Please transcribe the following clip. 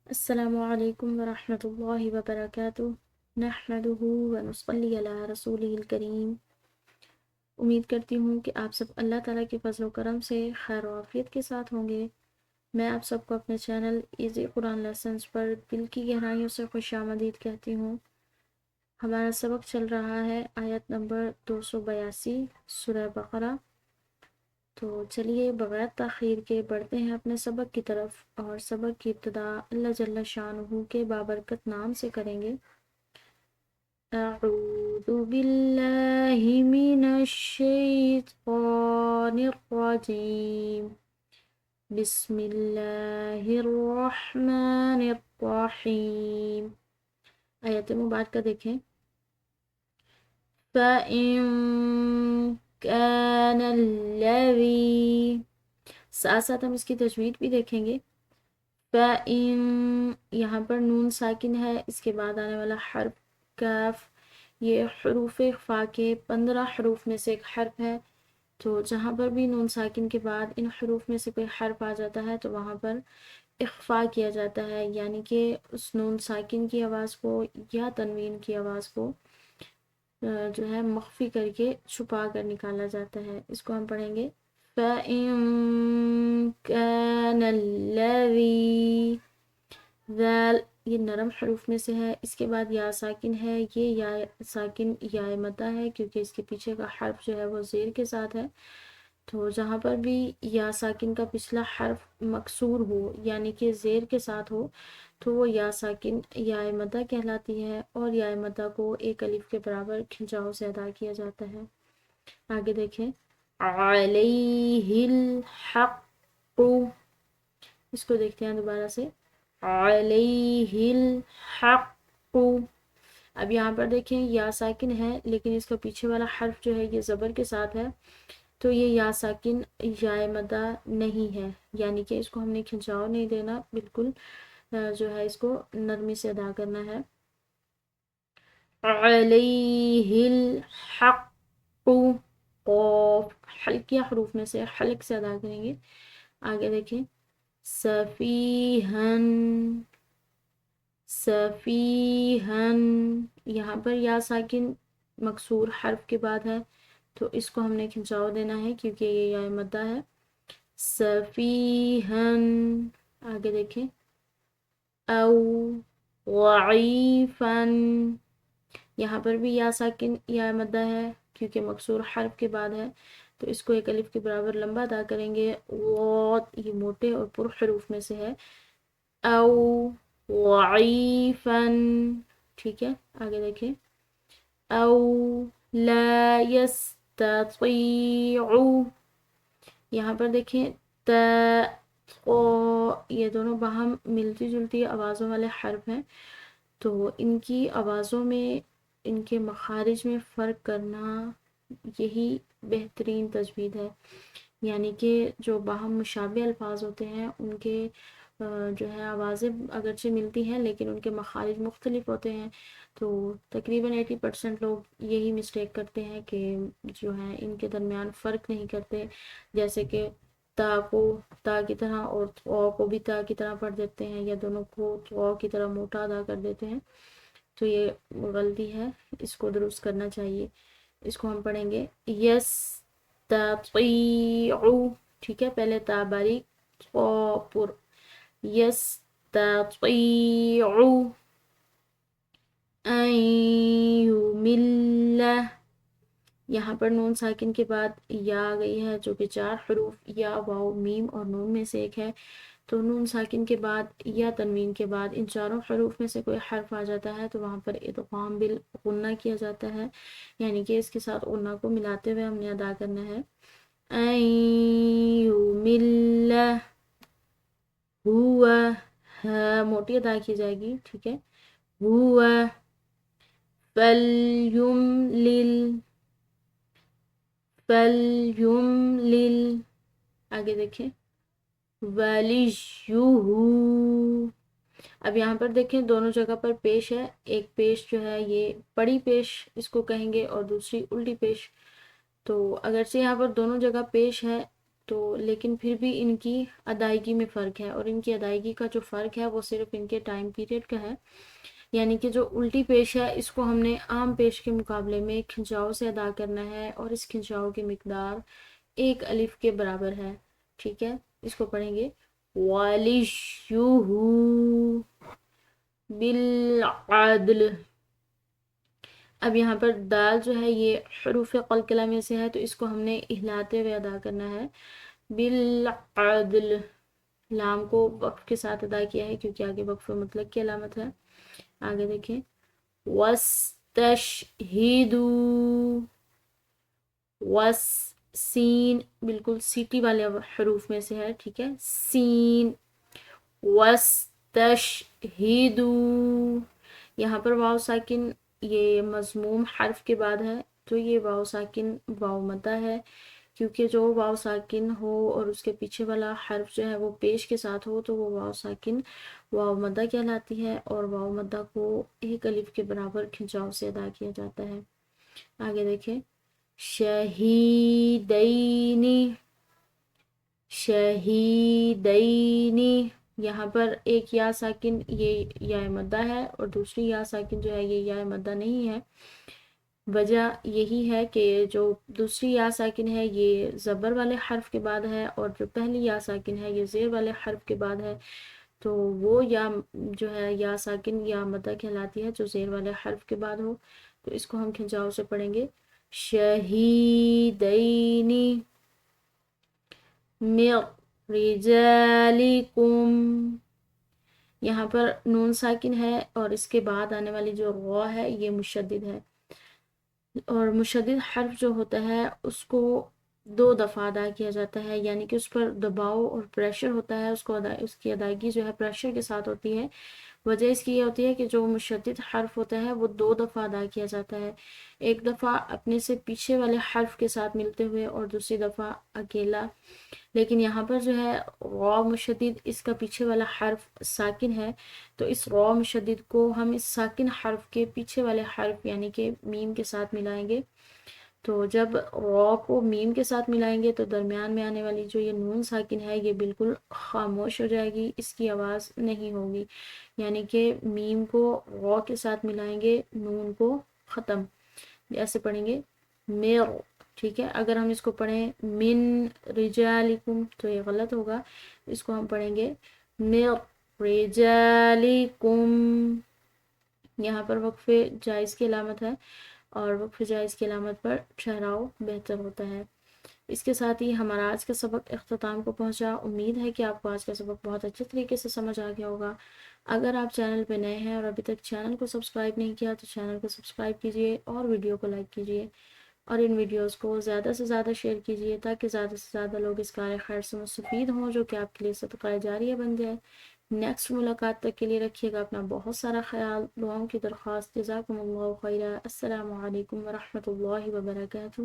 السلام علیکم ورحمۃ اللہ وبرکاتہ نحمدہ ونصلی علی رسولہ الکریم۔ امید کرتی ہوں کہ آپ سب اللہ تعالیٰ کے فضل و کرم سے خیر و عافیت کے ساتھ ہوں گے۔ میں آپ سب کو اپنے چینل ایزی قرآن لیسنز پر دل کی گہرائیوں سے خوش آمدید کہتی ہوں۔ ہمارا سبق چل رہا ہے آیت نمبر 282 سورہ بقرہ۔ تو چلیے بغیر تاخیر کے بڑھتے ہیں اپنے سبق کی طرف، اور سبق کی ابتدا اللہ جل شانہ کے بابرکت نام سے کریں گے۔ اعوذ باللہ من الشیطان الرجیم، بسم اللہ الرحمن الرحیم۔ آیت مبارکہ دیکھیں۔ فَإِن كَانَ الَّذِي، ساتھ ساتھ ہم اس کی تجوید بھی دیکھیں گے۔ فَإِن، یہاں پر نون ساکن ہے، اس کے بعد آنے والا حرف کاف، یہ حروف اخفا کے 15 حروف میں سے ایک حرف ہے۔ تو جہاں پر بھی نون ساکن کے بعد ان حروف میں سے کوئی حرف آ جاتا ہے تو وہاں پر اخفا کیا جاتا ہے، یعنی کہ اس نون ساکن کی آواز کو یا تنوین کی آواز کو جو ہے مخفی کر کے چھپا کر نکالا جاتا ہے۔ اس کو ہم پڑھیں گے فَإِن كَانَ الَّذِي، ذال یہ نرم حروف میں سے ہے، اس کے بعد یا ساکن ہے، یہ یا ساکن یا مدہ ہے کیونکہ اس کے پیچھے کا حرف جو ہے وہ زیر کے ساتھ ہے۔ تو جہاں پر بھی یا ساکن کا پچھلا حرف مکسور ہو یعنی کہ زیر کے ساتھ ہو تو وہ یا ساکن یا مدہ کہلاتی ہے، اور یا مدہ کو ایک الف کے برابر کھنچاؤ سے ادا کیا جاتا ہے۔ آگے دیکھیں علیہ الحق، اس کو دیکھتے ہیں دوبارہ سے علیہ الحق۔ اب یہاں پر دیکھیں یا ساکن ہے لیکن اس کا پیچھے والا حرف جو ہے یہ زبر کے ساتھ ہے، تو یہ یا ساکن یا مدہ نہیں ہے، یعنی کہ اس کو ہم نے کھنچاؤ نہیں دینا، بالکل جو ہے اس کو نرمی سے ادا کرنا ہے۔ علیہ الحق، قوف حلقیہ حروف میں سے حلق سے ادا کریں گے۔ آگے دیکھیں سفیہن، سفیہن، یہاں پر یا ساکن مکسور حرف کے بعد ہے تو اس کو ہم نے کھنچاؤ دینا ہے کیونکہ یہ یا مدہ ہے۔ سفیہن، آگے دیکھیں او ضعیفن، یہاں پر بھی یا ساکن یا مدہ ہے کیونکہ مکسور حرف کے بعد ہے تو اس کو ایک الف کے برابر لمبا ادا کریں گے۔ یہ موٹے اور پر حروف میں سے ہے۔ او ضعیفن، ٹھیک ہے آگے دیکھیں او لا یستطیع، یہاں پر دیکھیں تا یہ دونوں باہم ملتی جلتی آوازوں والے حرف ہیں، تو ان کی آوازوں میں ان کے مخارج میں فرق کرنا یہی بہترین تجوید ہے، یعنی کہ جو باہم مشابہ الفاظ ہوتے ہیں ان کے جو ہے آوازیں اگرچہ ملتی ہیں لیکن ان کے مخارج مختلف ہوتے ہیں، تو تقریباً 80% لوگ یہی مسٹیک کرتے ہیں کہ جو ہے ان کے درمیان فرق نہیں کرتے، جیسے کہ تا کو تا کی طرح اور او کو بھی تا کی طرح پڑھ دیتے ہیں، یا دونوں کو او کی طرح موٹا ادا کر دیتے ہیں، تو یہ غلطی ہے، اس کو درست کرنا چاہیے۔ اس کو ہم پڑھیں گے یس تطیع، ٹھیک ہے پہلے تا باریک او پر، یس تطیع ان یمل، یہاں پر نون ساکن کے بعد یا آ گئی ہے جو کہ 4 حروف یا واو میم اور نون میں سے ایک ہے، تو نون ساکن کے بعد یا تنوین کے بعد ان چاروں حروف میں سے کوئی حرف آ جاتا ہے تو وہاں پر ادغام بالغنہ کیا جاتا ہے، یعنی کہ اس کے ساتھ غنہ کو ملاتے ہوئے ہم نے ادا کرنا ہے۔ ان یمل ہوا، موٹی ادا کی جائے گی، ٹھیک ہے ہوا فلیملل، فلیملل، آگے دیکھیں ولیجہ، اب یہاں پر دیکھیں دونوں جگہ پر پیش ہے، ایک پیش جو ہے یہ بڑی پیش اس کو کہیں گے اور دوسری الٹی پیش، تو اگرچہ یہاں پر دونوں جگہ پیش ہے تو لیکن پھر بھی ان کی ادائیگی میں فرق ہے، اور ان کی ادائیگی کا جو فرق ہے وہ صرف ان کے ٹائم پیریڈ کا ہے، یعنی کہ جو الٹی پیش ہے اس کو ہم نے عام پیش کے مقابلے میں کھنچاؤ سے ادا کرنا ہے، اور اس کھنچاؤ کی مقدار 1 الف کے برابر ہے، ٹھیک ہے۔ اس کو پڑھیں گے وَلِشُّهُ بالعدل۔ اب یہاں پر دال جو ہے یہ حروف قلقلہ میں سے ہے، تو اس کو ہم نے اہلاتے ہوئے ادا کرنا ہے، بالعدل۔ لام کو وقف کے ساتھ ادا کیا ہے کیونکہ آگے وقف مطلق کی علامت ہے۔ آگے دیکھیں وَاسْتَشْهِدُوا، وس سین بالکل سیٹی والے حروف میں سے ہے، ٹھیک ہے، سین، وَاسْتَشْهِدُوا۔ یہاں پر واو ساکن یہ مضموم حرف کے بعد ہے، تو یہ واو ساکن واو مدہ ہے، کیونکہ جو واو ساکن ہو اور اس کے پیچھے والا حرف جو ہے وہ پیش کے ساتھ ہو تو وہ واو ساکن واو مدہ کہلاتی ہے، اور واو مدہ کو 1 الف کے برابر کھنچاؤ سے ادا کیا جاتا ہے۔ آگے دیکھیں شہیدینی، شہیدینی، یہاں پر ایک یا ساکن یہ یا مدہ ہے، اور دوسری یا ساکن جو ہے یہ یا مدہ نہیں ہے۔ وجہ یہی ہے کہ جو دوسری یا ساکن ہے یہ زبر والے حرف کے بعد ہے، اور جو پہلی یا ساکن ہے یہ زیر والے حرف کے بعد ہے، تو وہ یا جو ہے یا ساکن یا مدہ کہلاتی ہے جو زیر والے حرف کے بعد ہو، تو اس کو ہم کھنچاؤ سے پڑھیں گے شہیدینی من رجالکم۔ یہاں پر نون ساکن ہے اور اس کے بعد آنے والی جو غو ہے یہ مشدد ہے، اور مشدد حرف جو ہوتا ہے اس کو 2 دفعہ ادا کیا جاتا ہے، یعنی کہ اس پر دباؤ اور پریشر ہوتا ہے، اس کی ادائیگی جو ہے پریشر کے ساتھ ہوتی ہے۔ وجہ اس کی یہ ہوتی ہے کہ جو مشدد حرف ہوتا ہے وہ 2 دفعہ ادا کیا جاتا ہے، ایک دفعہ اپنے سے پیچھے والے حرف کے ساتھ ملتے ہوئے اور دوسری دفعہ اکیلا۔ لیکن یہاں پر جو ہے غو مشدد اس کا پیچھے والا حرف ساکن ہے، تو اس غو مشدد کو ہم اس ساکن حرف کے پیچھے والے حرف یعنی کہ میم کے ساتھ ملائیں گے، تو جب غو کو میم کے ساتھ ملائیں گے تو درمیان میں آنے والی جو یہ نون ساکن ہے یہ بالکل خاموش ہو جائے گی، اس کی آواز نہیں ہوگی، یعنی کہ میم کو غو کے ساتھ ملائیں گے، نون کو ختم، ایسے پڑھیں گے میر، ٹھیک ہے۔ اگر ہم اس کو پڑھیں من رجالکم تو یہ غلط ہوگا، اس کو ہم پڑھیں گے میر رجالکم۔ یہاں پر وقف جائز کی علامت ہے، اور وقف جائز کی علامت پر ٹھہراؤ بہتر ہوتا ہے۔ اس کے ساتھ ہی ہمارا آج کا سبق اختتام کو پہنچا۔ امید ہے کہ آپ کو آج کا سبق بہت اچھے طریقے سے سمجھ آ گیا ہوگا۔ اگر آپ چینل پہ نئے ہیں اور ابھی تک چینل کو سبسکرائب نہیں کیا تو چینل کو سبسکرائب کیجیے اور ویڈیو کو لائک کیجیے، اور ان ویڈیوز کو زیادہ سے زیادہ شیئر کیجیے تاکہ زیادہ سے زیادہ لوگ اس کار خیر سے مستفید ہوں، جو کہ آپ کے لیے صدقہ جاریہ بن جائے۔ نیکسٹ ملاقات تک کے لیے رکھیے گا اپنا بہت سارا خیال، دعاؤں کی درخواست۔ جزاکم اللہ خیرہ۔ السلام علیکم ورحمۃ اللہ وبرکاتہ۔